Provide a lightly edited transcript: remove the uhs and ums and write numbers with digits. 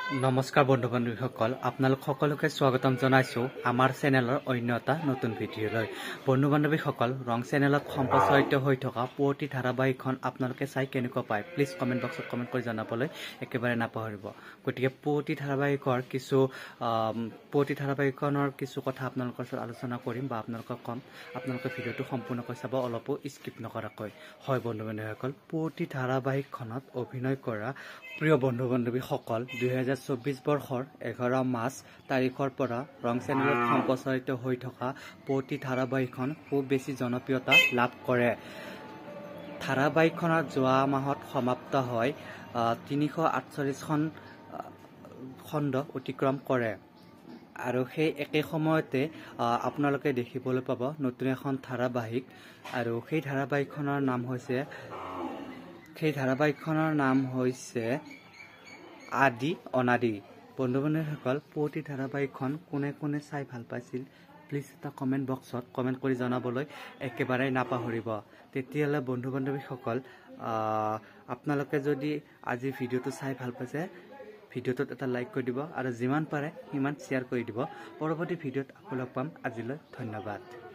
নমস্কাৰ বন্ধু বান্ধৱীসকল, আপোনালোক সকলোকে স্বাগতম জনাইছো আমাৰ চেনেলৰ অন্য এটা নতুন ভিডিঅ'লৈ। বন্ধু বান্ধৱীসকল, ৰং চেনেলত সম্প্ৰচাৰিত হৈ থকা পুৱতি ধাৰাবাহিকখন আপোনালোকে চাই কেনেকুৱা পায় প্লিজ কমেণ্ট বক্সত কমেণ্ট কৰি জনাবলৈ একেবাৰে নাপাহৰিব। গতিকে পুৱতি ধাৰাবাহিকখনৰ কিছু কথা আপোনালোকৰ ওচৰত আলোচনা কৰিম বা আপোনালোকক ক'ম। আপোনালোকে ভিডিঅ'টো সম্পূৰ্ণকৈ চাব, অলপো স্কিপ নকৰাকৈ। হয় বন্ধু বান্ধৱীসকল, পুৱতি ধাৰাবাহিকখনত অভিনয় কৰা প্ৰিয় বন্ধু বান্ধৱীসকল, 2024 বৰ্ষৰ 11 মাৰ্চ তাৰিখৰ পৰা ৰং চেনেলত সম্প্ৰচাৰিত হৈ থকা পুৱতি ধাৰাবাহিকখন খুব বেছি জনপ্ৰিয়তা লাভ কৰে। ধাৰাবাহিকখনত যোৱা মাহত সমাপ্ত হয় 348খন খণ্ড অতিক্ৰম কৰে আৰু সেই একে সময়তে আপোনালোকে দেখিবলৈ পাব নতুন এখন ধাৰাবাহিক, আৰু সেই ধাৰাবাহিকখনৰ নাম হৈছে আদি অনাদি। বন্ধু বান্ধৱীসকল, পুৱতি ধাৰাবাহিকখন কোনে কোনে চাই ভাল পাইছিল প্লিজ এটা কমেণ্ট বক্সত কমেণ্ট কৰি জনাবলৈ একেবাৰে নাপাহৰিব। তেতিয়াহ'লে বন্ধু বান্ধৱীসকল, আপোনালোকে যদি আজি ভিডিঅ'টো চাই ভাল পাইছে, ভিডিঅ'টোত এটা লাইক কৰি দিব আৰু যিমান পাৰে সিমান শ্বেয়াৰ কৰি দিব। পৰৱৰ্তী ভিডিঅ'ত আকৌ লগ পাম। আজিলৈ ধন্যবাদ।